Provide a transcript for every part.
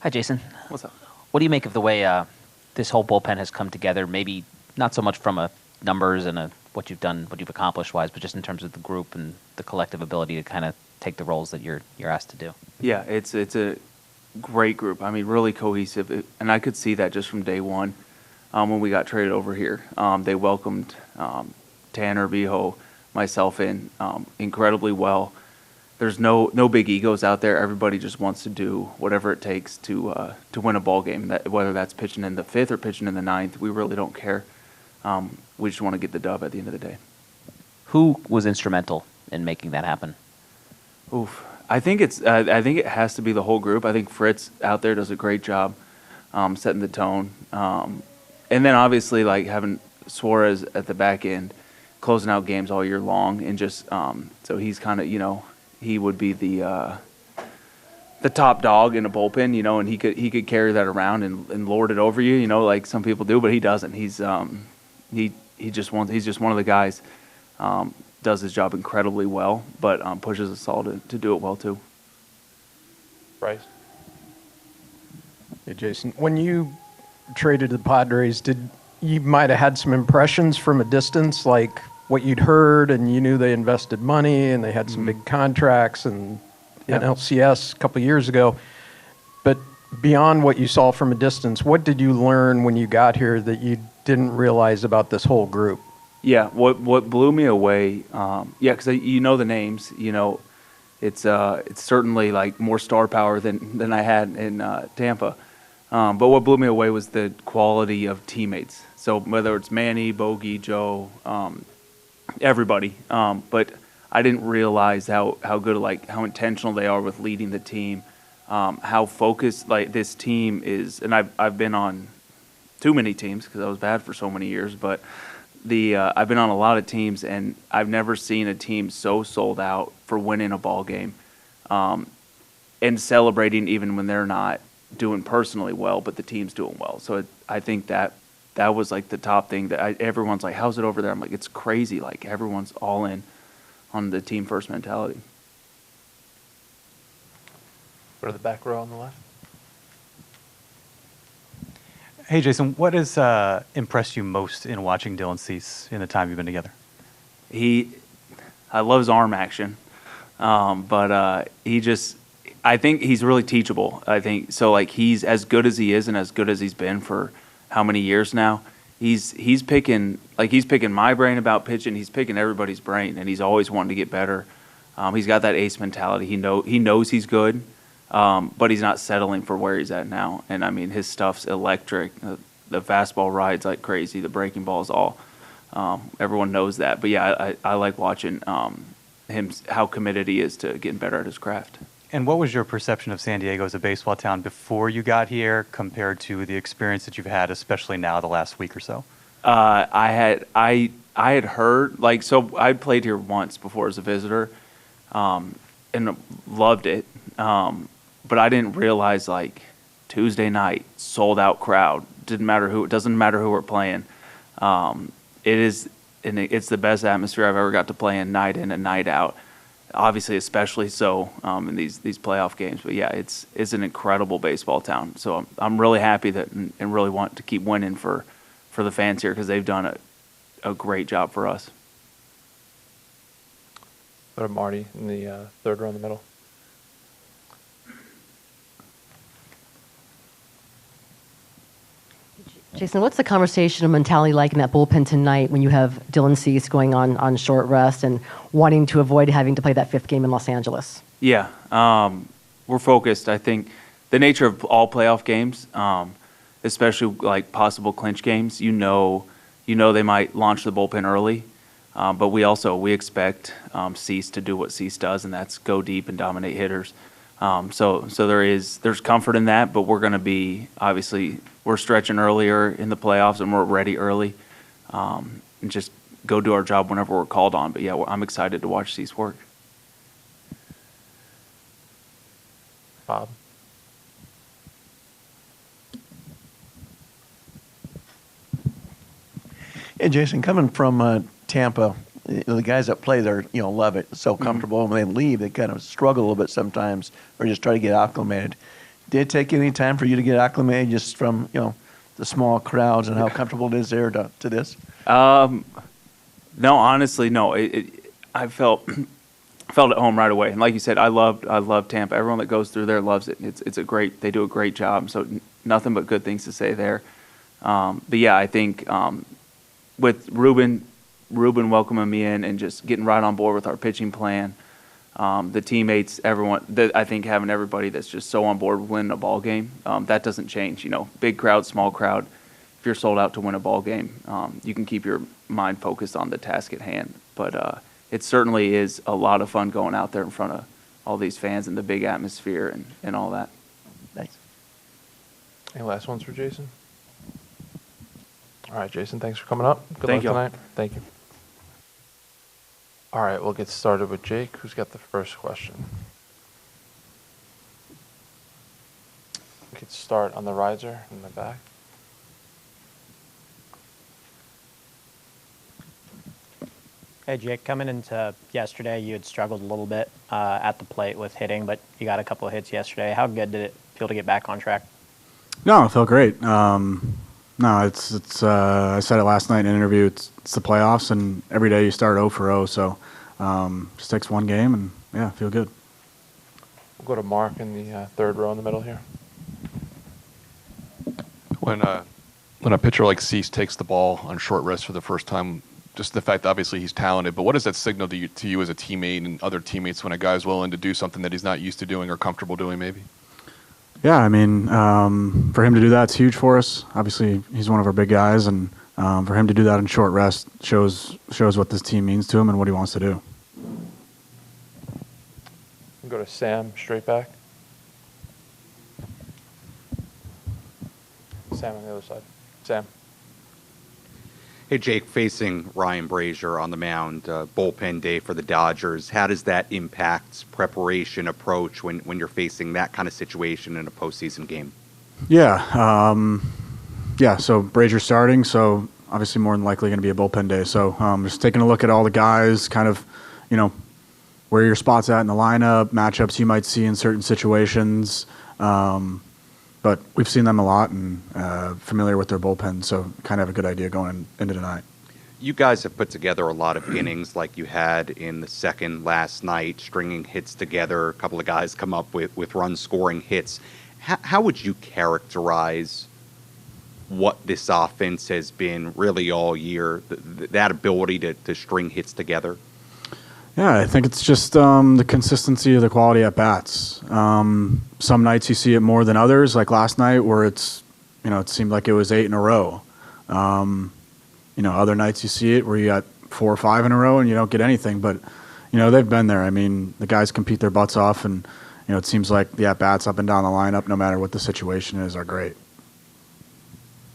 Hi, Jason. What's up? What do you make of the way this whole bullpen has come together? Maybe not so much from a numbers and what you've done, what you've accomplished wise, but just in terms of the group and the collective ability to kind of take the roles that you're asked to do. Yeah, it's a great group. I mean, really cohesive, and I could see that just from day one when we got traded over here. They welcomed Tanner, Viho, myself in incredibly well. There's no big egos out there. Everybody just wants to do whatever it takes to win a ball game. Whether that's pitching in the fifth or pitching in the ninth, we really don't care. We just want to get the dub at the end of the day. Who was instrumental in making that happen? Oof. I think it has to be the whole group. I think Fritz out there does a great job setting the tone, and then obviously like having Suarez at the back end, closing out games all year long, and just so he's kind of he would be the top dog in a bullpen, and he could carry that around and lord it over you, like some people do, but he doesn't. He's just one of the guys. Does his job incredibly well, but pushes us all to do it well too. Bryce? Hey, Jason. When you traded to the Padres, you might have had some impressions from a distance, like what you'd heard, and you knew they invested money and they had some big contracts and NLCS a couple of years ago. But beyond what you saw from a distance, what did you learn when you got here that you didn't realize about this whole group? Yeah, what blew me away, because the names, it's certainly like more star power than I had in Tampa. But what blew me away was the quality of teammates. So whether it's Manny, Bogey, Joe, everybody. But I didn't realize how good, how intentional they are with leading the team, how focused this team is. And I've been on too many teams because I was bad for so many years, but I've been on a lot of teams, and I've never seen a team so sold out for winning a ball game, and celebrating even when they're not doing personally well, but the team's doing well. So I think that was like the top thing that everyone's like, "How's it over there?" I'm like, "It's crazy! Like everyone's all in on the team first mentality." Go to the back row on the left. Hey, Jason, what has impressed you most in watching Dylan Cease in the time you've been together? I love his arm action, but I think he's really teachable. I think so. Like he's as good as he is, and as good as he's been for how many years now. He's picking my brain about pitching. He's picking everybody's brain, and he's always wanting to get better. He's got that ace mentality. He knows he's good. But he's not settling for where he's at now. And, I mean, his stuff's electric. The fastball rides like crazy. The breaking ball is all. Everyone knows that. But, yeah, I like watching him, how committed he is to getting better at his craft. And what was your perception of San Diego as a baseball town before you got here compared to the experience that you've had, especially now the last week or so? I had heard, so I played here once before as a visitor and loved it. But I didn't realize Tuesday night, sold out crowd. It doesn't matter who we're playing. It's the best atmosphere I've ever got to play in and night out. Obviously, especially so in these playoff games. But yeah, it's an incredible baseball town. So I'm really happy and really want to keep winning for the fans here because they've done a great job for us. Go to Marty in the third row in the middle. Jason, what's the conversation and mentality like in that bullpen tonight when you have Dylan Cease going on short rest and wanting to avoid having to play that fifth game in Los Angeles? Yeah, we're focused. I think the nature of all playoff games, especially possible clinch games, they might launch the bullpen early, but we expect Cease to do what Cease does, and that's go deep and dominate hitters. So there's comfort in that, but we're going to be we're stretching earlier in the playoffs and we're ready early, and just go do our job whenever we're called on. But yeah, I'm excited to watch Cease work. Bob. Hey, Jason, coming from Tampa, the guys that play there, love it. It's so comfortable. When they leave, they kind of struggle a little bit sometimes or just try to get acclimated. Did it take any time for you to get acclimated just from, the small crowds and how comfortable it is there to this? No, honestly, no. I felt at home right away. And like you said, I love Tampa. Everyone that goes through there loves it. They do a great job. So nothing but good things to say there. But yeah, I think with Ruben welcoming me in and just getting right on board with our pitching plan, the teammates, everyone, I think having everybody that's just so on board with winning a ball game, that doesn't change. Big crowd, small crowd. If you're sold out to win a ball game, you can keep your mind focused on the task at hand. But it certainly is a lot of fun going out there in front of all these fans and the big atmosphere and all that. Thanks. Any last ones for Jason? All right, Jason, thanks for coming up. Good Thank luck you. tonight. Thank you. All right, we'll get started with Jake, who's got the first question. We could start on the riser in the back. Hey, Jake, coming into yesterday, you had struggled a little bit at the plate with hitting, but you got a couple of hits yesterday. How good did it feel to get back on track? No, it felt great. No, it's. I said it last night in an interview. It's the playoffs, and every day you start 0 for 0. So just takes one game, and yeah, feel good. We'll go to Mark in the third row in the middle here. When a pitcher like Cease takes the ball on short rest for the first time, just the fact that obviously he's talented, but what does that signal to you as a teammate and other teammates when a guy's willing to do something that he's not used to doing or comfortable doing maybe? Yeah, I mean, for him to do that's huge for us. Obviously, he's one of our big guys, and for him to do that in short rest shows what this team means to him and what he wants to do. We'll go to Sam, straight back. Sam on the other side. Sam. Hey, Jake, facing Ryan Brazier on the mound, bullpen day for the Dodgers, how does that impact preparation approach when you're facing that kind of situation in a postseason game? Yeah, so Brazier's starting, so obviously more than likely going to be a bullpen day. So just taking a look at all the guys, kind of, where your spot's at in the lineup, matchups you might see in certain situations. But we've seen them a lot and familiar with their bullpen, so kind of have a good idea going into tonight. You guys have put together a lot of innings like you had in the second last night, stringing hits together. A couple of guys come up with run-scoring hits. How would you characterize what this offense has been really all year, that ability to string hits together? Yeah, I think it's just the consistency of the quality at bats. Some nights you see it more than others, like last night where it seemed like it was 8 in a row. Other nights you see it where you got 4 or 5 in a row and you don't get anything. But, they've been there. I mean, the guys compete their butts off, and, it seems like the at-bats up and down the lineup, no matter what the situation is, are great.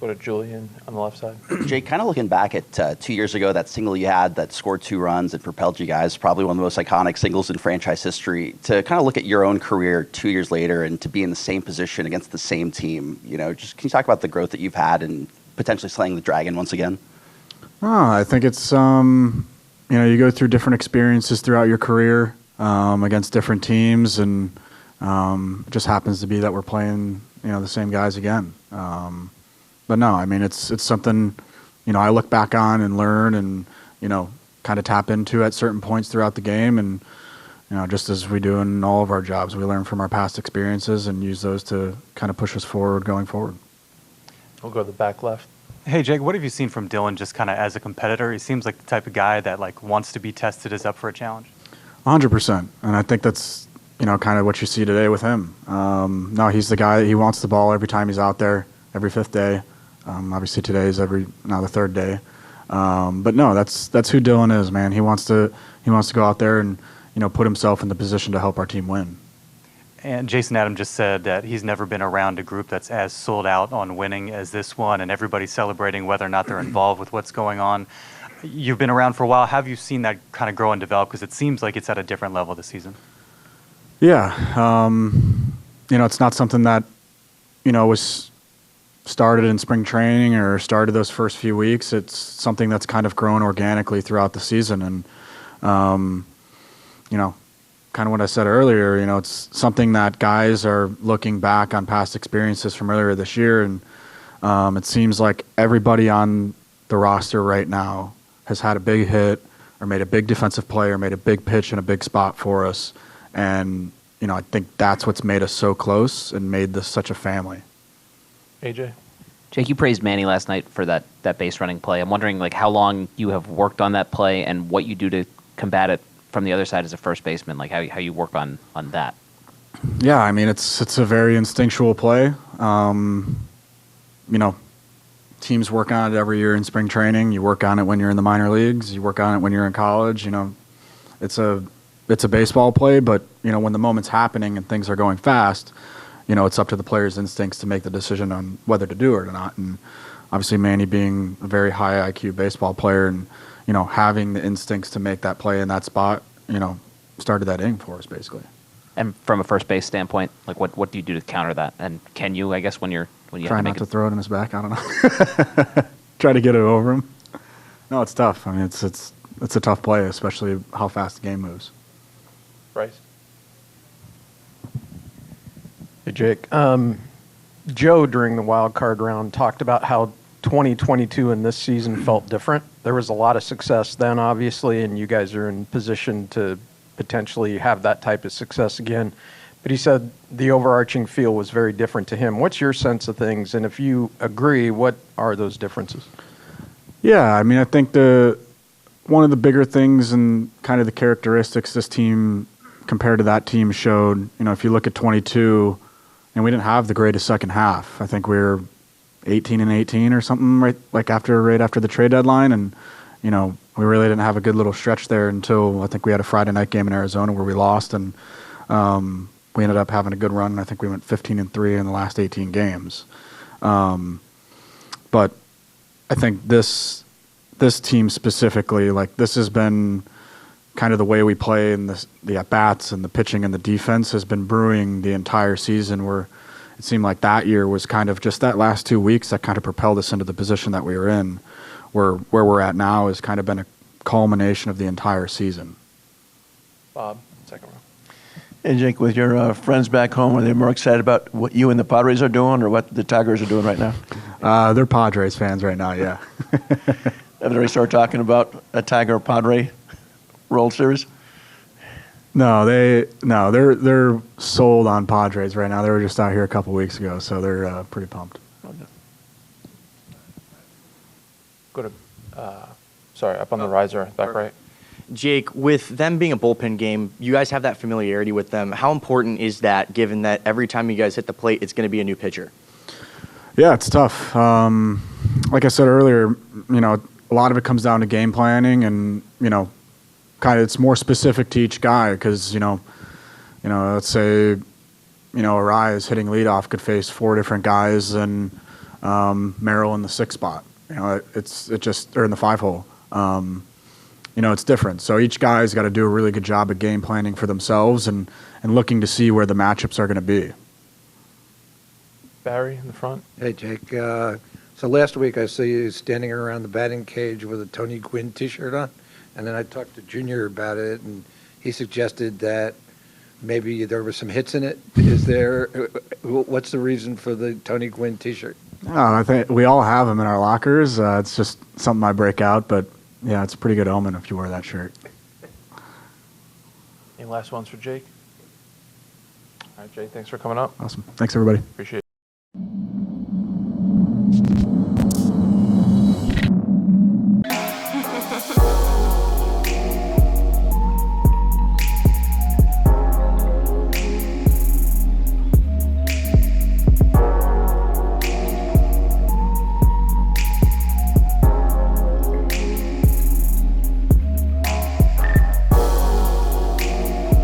Go to Julian on the left side. Jake, kind of looking back at 2 years ago, that single you had that scored 2 runs and propelled you guys, probably one of the most iconic singles in franchise history. To kind of look at your own career 2 years later and to be in the same position against the same team, just can you talk about the growth that you've had and potentially slaying the dragon once again? I think it's, you go through different experiences throughout your career against different teams, and it just happens to be that we're playing, the same guys again. But no, I mean, it's something, I look back on and learn and, kind of tap into at certain points throughout the game. And, just as we do in all of our jobs, we learn from our past experiences and use those to kind of push us forward going forward. We'll go to the back left. Hey, Jake, what have you seen from Dylan just kind of as a competitor? He seems like the type of guy that wants to be tested, is up for a challenge. 100%. And I think that's, kind of what you see today with him. No, he's the guy, he wants the ball every time he's out there, every 5th day. Obviously today is now the 3rd day. But no, that's who Dylan is, man. He wants to go out there and, put himself in the position to help our team win. And Jason Adam just said that he's never been around a group that's as sold out on winning as this one, and everybody's celebrating whether or not they're involved with what's going on. You've been around for a while. Have you seen that kind of grow and develop? Because it seems like it's at a different level this season. Yeah. It's not something that, was started in spring training or started those first few weeks. It's something that's kind of grown organically throughout the season. And, kind of what I said earlier, it's something that guys are looking back on past experiences from earlier this year, and it seems like everybody on the roster right now has had a big hit or made a big defensive play or made a big pitch in a big spot for us. And, I think that's what's made us so close and made this such a family. AJ? Jake, you praised Manny last night for that base running play. I'm wondering how long you have worked on that play and what you do to combat it from the other side as a first baseman, how you work on that. Yeah, I mean, it's a very instinctual play. Teams work on it every year in spring training. You work on it when you're in the minor leagues. You work on it when you're in college. It's a baseball play, but when the moment's happening and things are going fast, it's up to the player's instincts to make the decision on whether to do it or not. And obviously, Manny being a very high IQ baseball player and having the instincts to make that play in that spot, started that inning for us basically. And from a first base standpoint, what do you do to counter that? And can you, I guess, when you try have to not to throw it in his back? I don't know. Try to get it over him. No, it's tough. I mean, it's a tough play, especially how fast the game moves. Bryce? Hey, Jake. Joe, during the wild card round, talked about how 2022 and this season felt different. There was a lot of success then, obviously, and you guys are in position to potentially have that type of success again. But he said the overarching feel was very different to him. What's your sense of things? And if you agree, what are those differences? Yeah, I mean, I think one of the bigger things and kind of the characteristics this team compared to that team showed, if you look at 22, and we didn't have the greatest second half. I think we were 18-18 or something right after the trade deadline, and we really didn't have a good little stretch there until I think we had a Friday night game in Arizona where we lost, and we ended up having a good run. I think we went 15-3 in the last 18 games. But I think this team specifically, this has been kind of the way we play, and the at-bats and the pitching and the defense has been brewing the entire season, where it seemed like that year was kind of just that last 2 weeks that kind of propelled us into the position that we were in, where we're at now has kind of been a culmination of the entire season. Bob, second row. Hey, Jake, with your friends back home, are they more excited about what you and the Padres are doing or what the Tigers are doing right now? They're Padres fans right now, yeah. Have they already started talking about a Tiger-Padre World Series? No, they're sold on Padres right now. They were just out here a couple weeks ago, so they're pretty pumped. Go to, up on the riser, back right. Jake, with them being a bullpen game, you guys have that familiarity with them. How important is that, given that every time you guys hit the plate, it's going to be a new pitcher? Yeah, it's tough. Like I said earlier, a lot of it comes down to game planning, and kind of it's more specific to each guy because let's say Arias hitting leadoff could face 4 different guys, and Merrill in the 6th spot. Or in the 5 hole. It's different. So each guy's got to do a really good job at game planning for themselves and looking to see where the matchups are going to be. Barry in the front. Hey, Jake. So last week I saw you standing around the batting cage with a Tony Gwynn T-shirt on, and then I talked to Junior about it, and he suggested that maybe there were some hits in it. What's the reason for the Tony Gwynn T-shirt? I think we all have them in our lockers. It's just something I break out, but yeah, it's a pretty good omen if you wear that shirt. Any last ones for Jake? All right, Jake, thanks for coming up. Awesome. Thanks, everybody. Appreciate it.